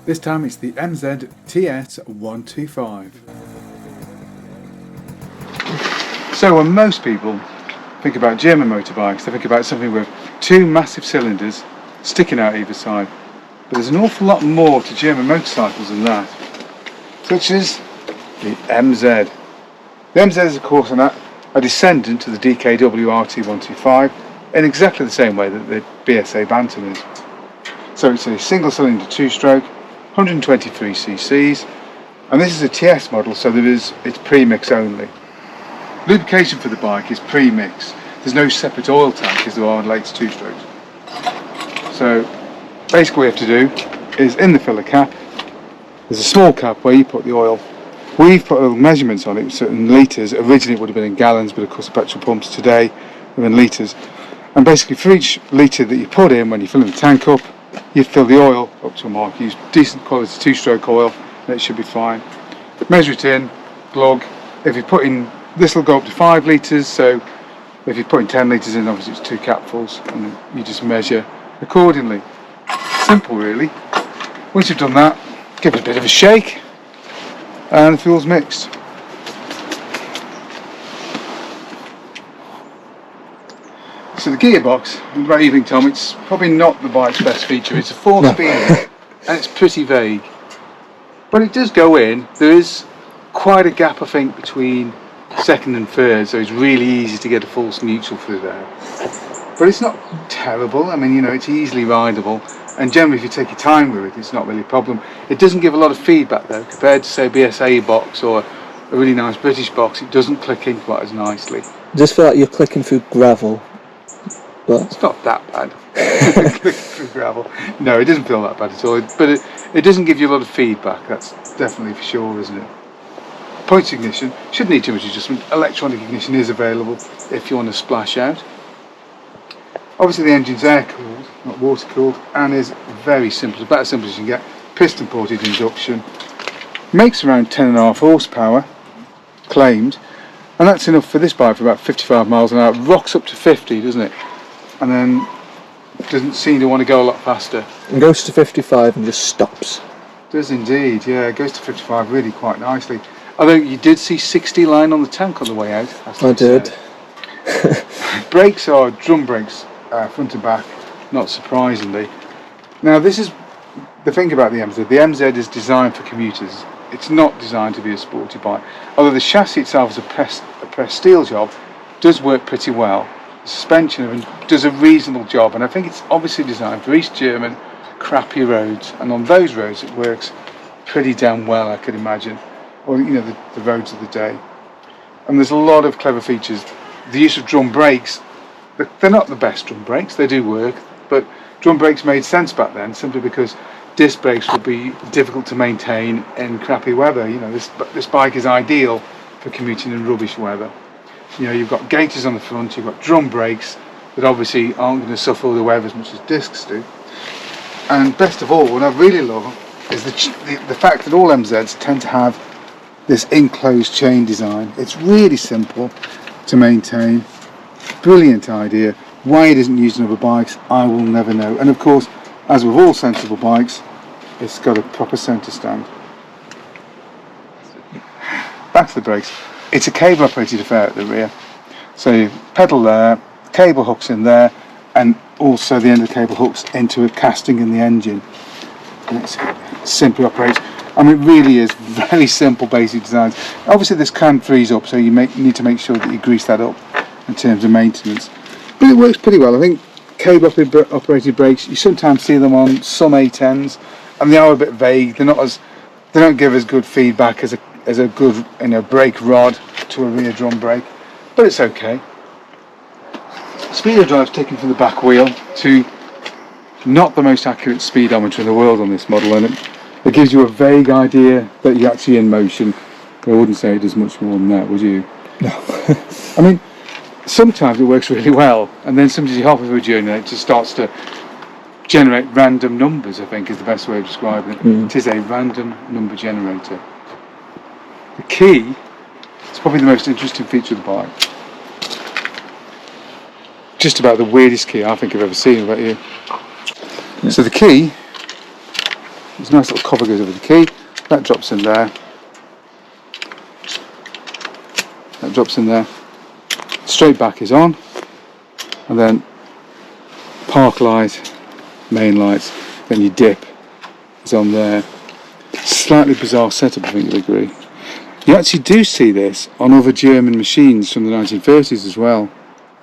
This time it's the MZ TS125. So when most people think about German motorbikes, they think about something with two massive cylinders sticking out either side. But there's an awful lot more to German motorcycles than that, such as the MZ. The MZ is of course a descendant of the DKW RT125 in exactly the same way that the BSA Bantam is. So it's a single cylinder two-stroke, 123 cc's, and this is a TS model, so it's pre-mix only. Lubrication for the bike is pre-mix. There's no separate oil tank as there are on latest two-strokes. So basically what we have to do is, in the filler cap, there's a small cap where you put the oil. We've put little measurements on it, certain litres. Originally it would have been in gallons, but of course the petrol pumps today are in litres. And basically for each litre that you put in, when you fill the tank up, you fill the oil up to a mark. Use decent quality two-stroke oil and it should be fine. Measure it in, glug. If you put in, this will go up to 5 litres, so if you put in 10 litres in, obviously it's 2 capfuls, and then you just measure accordingly. Simple really. Once you've done that, give it a bit of a shake and the fuel's mixed. So the gearbox, about evening Tom, it's probably not the bike's best feature. It's a 4-speed and it's pretty vague. But it does go in. There is quite a gap, I think, between second and third, so it's really easy to get a false neutral through there. But it's not terrible. I mean, you know, it's easily rideable, and generally if you take your time with it, it's not really a problem. It doesn't give a lot of feedback though, compared to say BSA box or a really nice British box. It doesn't click in quite as nicely. I just feel like you're clicking through gravel. But it's not that bad. Clicking through gravel. No, it doesn't feel that bad at all. But it doesn't give you a lot of feedback. That's definitely for sure, isn't it? Points ignition shouldn't need too much adjustment. Electronic ignition is available if you want to splash out. Obviously the engine's air cooled, not water cooled, and is very simple, about as simple as you can get. Piston ported induction. Makes around 10.5 horsepower, claimed, and that's enough for this bike for about 55 miles an hour. It rocks up to 50, doesn't it? And then doesn't seem to want to go a lot faster. It goes to 55 and just stops. Does indeed, yeah, it goes to 55 really quite nicely. Although you did see 60 line on the tank on the way out. I did. Brakes are drum brakes, front and back, not surprisingly. Now this is the thing about the MZ. The MZ is designed for commuters. It's not designed to be a sporty bike. Although the chassis itself is a pressed steel job, does work pretty well. The suspension does a reasonable job, and I think it's obviously designed for East German crappy roads, and on those roads it works pretty damn well, I could imagine, or you know, the roads of the day. And there's a lot of clever features. The use of drum brakes, they're not the best drum brakes, they do work, but drum brakes made sense back then simply because disc brakes would be difficult to maintain in crappy weather. You know, this bike is ideal for commuting in rubbish weather. You know, you've got gaiters on the front, you've got drum brakes that obviously aren't going to suffer the weather as much as discs do. And best of all, what I really love is the fact that all MZs tend to have this enclosed chain design. It's really simple to maintain. Brilliant idea. Why it isn't used in other bikes, I will never know. And of course, as with all sensible bikes, it's got a proper centre stand. Back to the brakes. It's a cable operated affair at the rear. So you pedal there, cable hooks in there, and also the end of the cable hooks into a casting in the engine. And it simply operates. I mean, it really is very simple basic designs. Obviously this can freeze up, so you need to make sure that you grease that up in terms of maintenance. But it works pretty well. I think cable operated brakes, you sometimes see them on some A10s, and they are a bit vague. They don't give as good feedback as a good, you know, brake rod to a rear drum brake, but it's okay. Speedo drive's taken from the back wheel to not the most accurate speedometer in the world on this model, and it gives you a vague idea that you're actually in motion. I wouldn't say it does much more than that, would you? No. I mean, sometimes it works really well, and then sometimes you're halfway through a journey and it just starts to generate random numbers, I think is the best way of describing it. It is a random number generator. The key is probably the most interesting feature of the bike. Just about the weirdest key I think I've ever seen. About you? Yeah. So the key There's a nice little cover goes over the key. That drops in there. That drops in there. Straight back is on. And then park light, main lights, then your dip is on there. Slightly bizarre setup, I think you'll agree. You actually do see this on other German machines from the 1930s as well.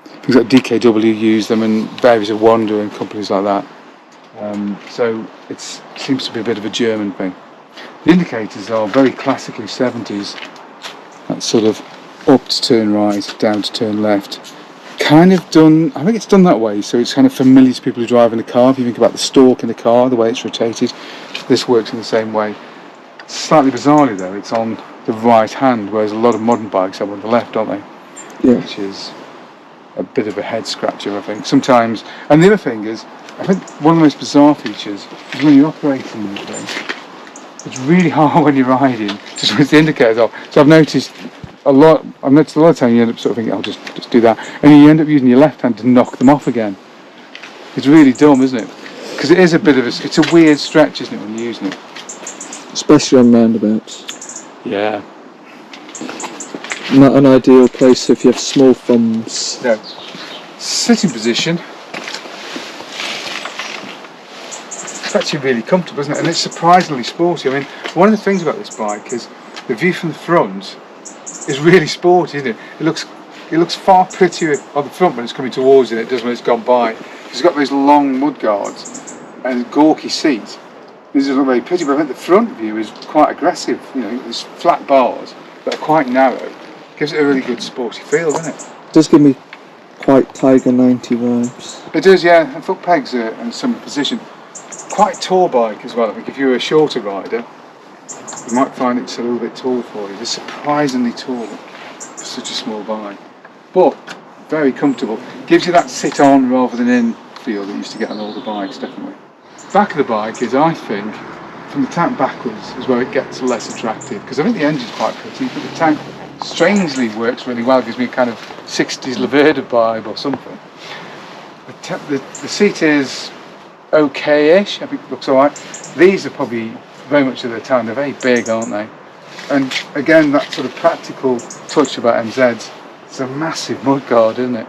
Things like DKW use them, and various of Wanda and companies like that. So it seems to be a bit of a German thing. The indicators are very classically 70s. That's sort of up to turn right, down to turn left. Kind of done, I think it's done that way, so it's kind of familiar to people who drive in a car. If you think about the stalk in the car, the way it's rotated, this works in the same way. Slightly bizarrely though, it's on the right hand, whereas a lot of modern bikes are on the left, aren't they? Yeah. Which is a bit of a head scratcher, I think. Sometimes, and the other thing is, I think one of the most bizarre features is when you're operating these things, it's really hard when you're riding to switch the indicators off. So I've noticed a lot of time you end up sort of thinking, I'll just do that, and you end up using your left hand to knock them off again. It's really dumb, isn't it? Because it is a bit of it's a weird stretch, isn't it, when you're using it? Especially on roundabouts. Yeah. Not an ideal place if you have small thumbs. No. Sitting position. It's actually really comfortable, isn't it? And it's surprisingly sporty. I mean, one of the things about this bike is the view from the front is really sporty, isn't it? It looks far prettier on the front when it's coming towards you than it does when it's gone by. It's got those long mud guards and a gawky seat. This is not very pretty, but I think the front view is quite aggressive. You know, there's flat bars that are quite narrow. Gives it a really good sporty feel, doesn't it? It does give me quite Tiger 90 vibes. It does, yeah. And foot pegs are in some position. Quite a tall bike as well. I think if you're a shorter rider, you might find it's a little bit tall for you. It's surprisingly tall for such a small bike. But very comfortable. Gives you that sit on rather than in feel that you used to get on all the bikes, definitely. Back of the bike is, I think, from the tank backwards is where it gets less attractive, because I think the engine's quite pretty, but the tank strangely works really well. It gives me a kind of 60s Laverda vibe or something. The seat is okay-ish, I think it looks alright. These are probably very much of their time. They're very big, aren't they? And again, that sort of practical touch about MZs. It's a massive mudguard, isn't it?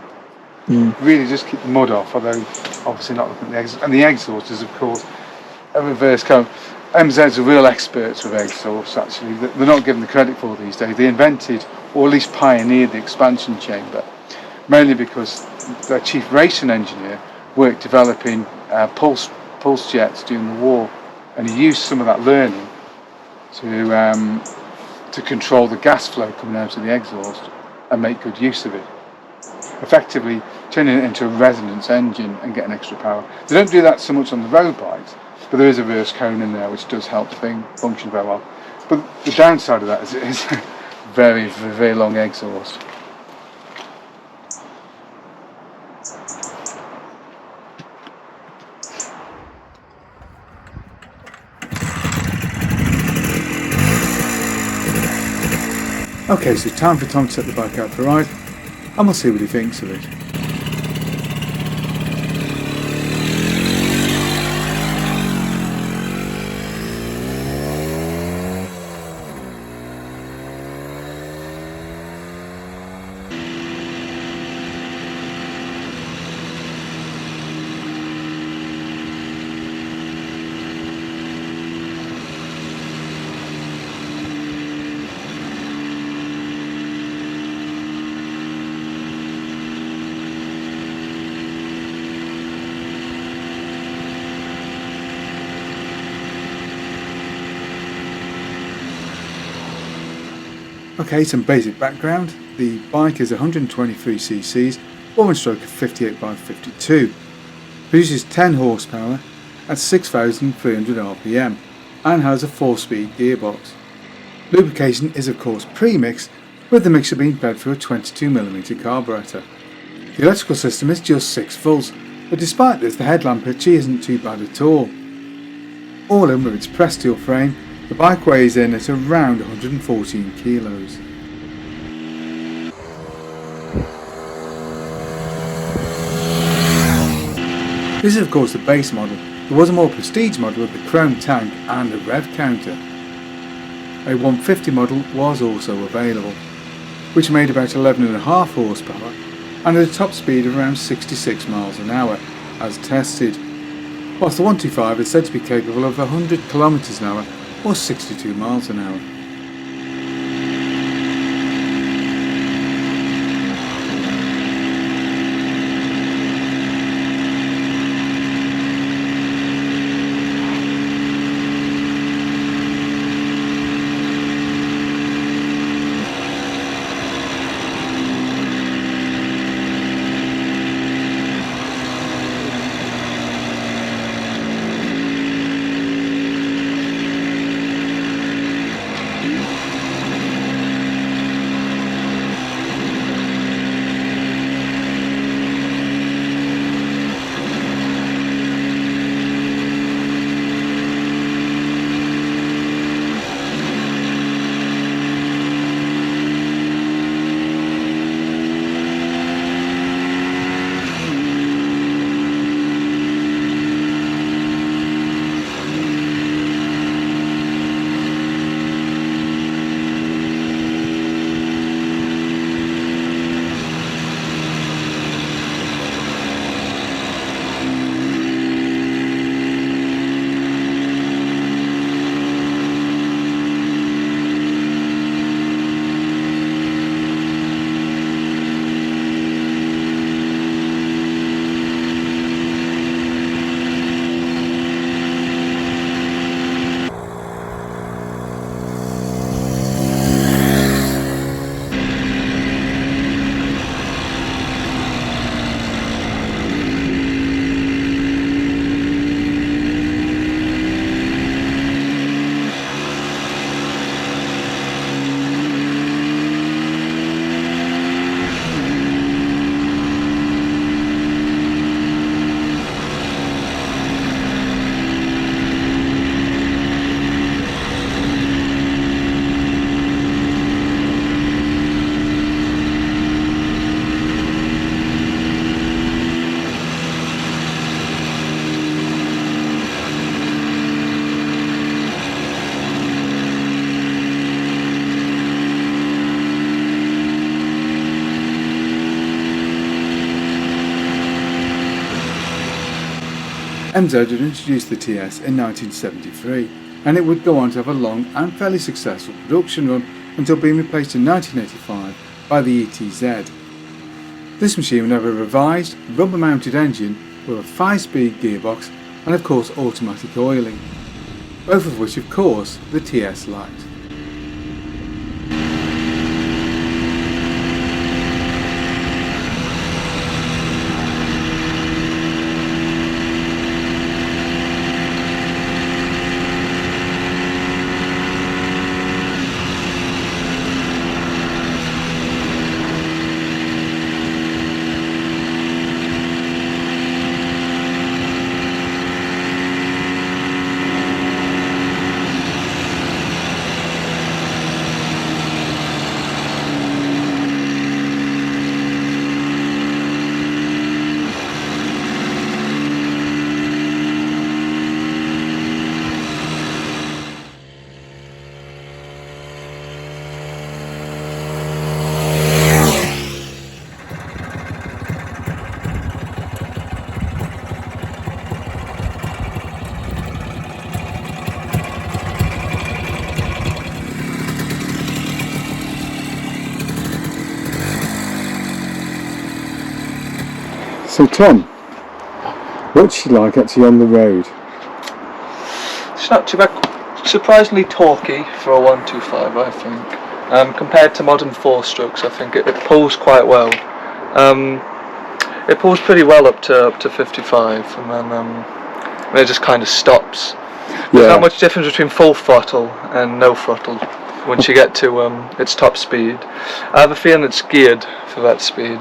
Really just keep the mud off, although obviously not looking at the exhaust. And the exhaust is, of course, a reverse cone. MZs are real experts with exhausts, actually. They're not given the credit for these days. They invented, or at least pioneered, the expansion chamber, mainly because their chief racing engineer worked developing pulse jets during the war, and he used some of that learning to control the gas flow coming out of the exhaust and make good use of it, effectively turning it into a resonance engine and getting extra power. They don't do that so much on the road bikes, but there is a reverse cone in there which does help the thing function very well. But the downside of that is it is a very, very long exhaust. Okay, so it's time for Tom to set the bike out for a ride, and we'll see what he thinks of it. Okay, some basic background. The bike is 123cc, 4-stroke of 58 by 52. Produces 10 horsepower at 6,300 RPM and has a 4-speed gearbox. Lubrication is of course pre-mixed, with the mixer being fed through a 22mm carburetor. The electrical system is just 6 volts, but despite this the headlamp actually isn't too bad at all. All in with its pressed steel frame, the bike weighs in at around 114 kilos. This is of course the base model, There was a more prestige model with the chrome tank and a rev counter. A 150 model was also available, which made about 11.5 horsepower and had a top speed of around 66 miles an hour, as tested, whilst the 125 is said to be capable of 100 kilometres an hour or 62 miles an hour. MZ had introduced the TS in 1973, and it would go on to have a long and fairly successful production run until being replaced in 1985 by the ETZ. This machine would have a revised, rubber-mounted engine with a 5-speed gearbox and of course automatic oiling, both of which of course the TS lacked. So Tom, what's she like actually on the road? It's not too bad. Surprisingly torquey for a 125, I think. Compared to modern 4-strokes, I think it pulls quite well. It pulls pretty well up to 55, and then it just kind of stops. There's not much difference between full throttle and no throttle once you get to its top speed. I have a feeling it's geared for that speed.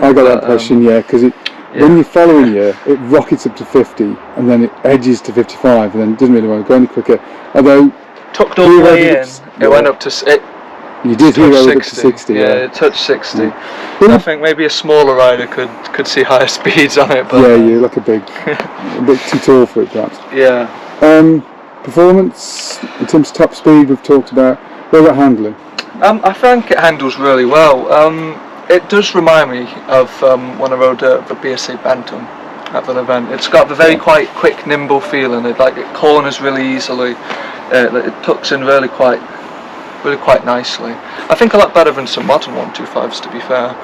I got that impression, because when you're following you, it rockets up to 50 and then it edges to 55 and then it doesn't really want to go any quicker. Although tucked all the way in, it went up to You did hear touch over up to 60. Yeah, it touched 60. Yeah. I think maybe a smaller rider could see higher speeds on it. But yeah, you look a bit too tall for it, perhaps. Yeah. Performance in terms of top speed, we've talked about. What about handling? I think it handles really well. It does remind me of when I rode the BSA Bantam at that event. It's got the very quite quick, nimble feeling. It corners really easily. It tucks in really quite nicely. I think a lot better than some modern 125s, to be fair.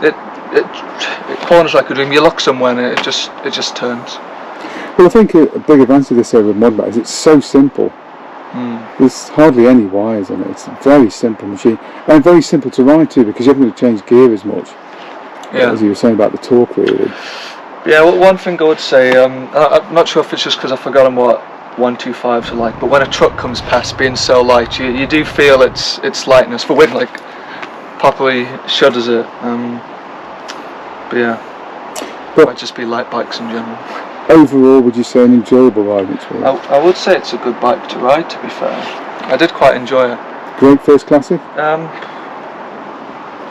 It corners like a dream. You look somewhere and it just turns. Well, I think a big advantage of this over mod bike is it's so simple. There's hardly any wires on it. It's a very simple machine and very simple to ride too, because you haven't got to change gear as much. Yeah. As you were saying about the torque, really. Yeah. Well, one thing I would say, I'm not sure if it's just because I've forgotten what 125s are like, but when a truck comes past being so light, you do feel its lightness. The wind properly shudders it. But yeah, it might just be light bikes in general. Overall, would you say an enjoyable riding experience? I would say it's a good bike to ride, to be fair. I did quite enjoy it. Great first classic?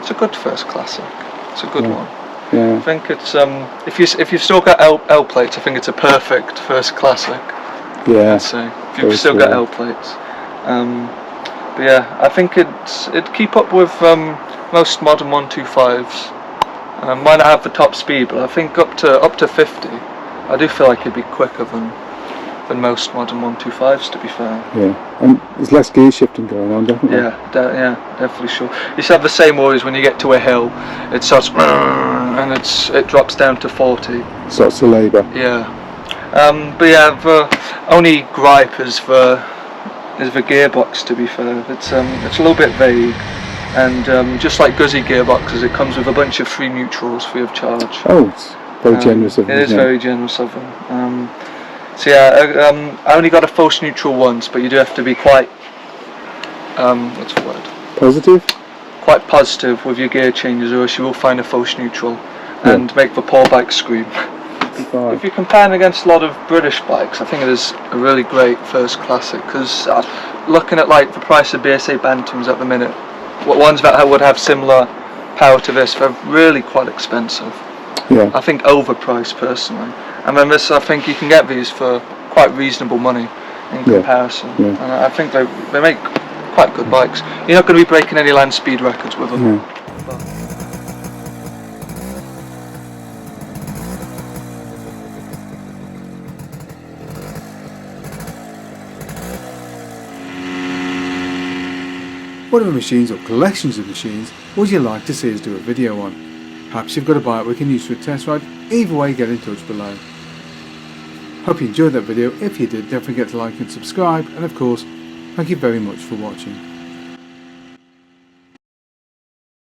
It's a good first classic. It's a good one. Yeah. I think it's if you've still got L plates, I think it's a perfect first classic. Yeah. I'd say if you've still got L plates. But yeah, I think it'd keep up with most modern 125s. Might not have the top speed, but I think up to 50. I do feel like it'd be quicker than most modern 125s, to be fair. Yeah, and there's less gear shifting going on, definitely. Yeah, definitely sure. You used to have the same worries when you get to a hill. It starts and it drops down to 40. Starts to labour. Yeah. But yeah, the only gripe is the gearbox, to be fair. It's a little bit vague, and just like Guzzi gearboxes, it comes with a bunch of free neutrals free of charge. Oh, it's very generous of them. It is very generous of them. So yeah, I only got a false neutral once, but you do have to be quite what's the word? Positive? Quite positive with your gear changes, or else you will find a false neutral and make the poor bike scream. If you're comparing against a lot of British bikes, I think it is a really great first classic, because looking at the price of BSA Bantams at the minute, ones that would have similar power to this, they're really quite expensive. Yeah. I think overpriced personally. And then this, I think you can get these for quite reasonable money in comparison. Yeah. And I think they make quite good bikes. You're not going to be breaking any land speed records with them. No. What other machines or collections of machines would you like to see us do a video on? Perhaps you've got a bike we can use for a test ride. Either way, get in touch below. Hope you enjoyed that video. If you did, don't forget to like and subscribe, and of course, thank you very much for watching.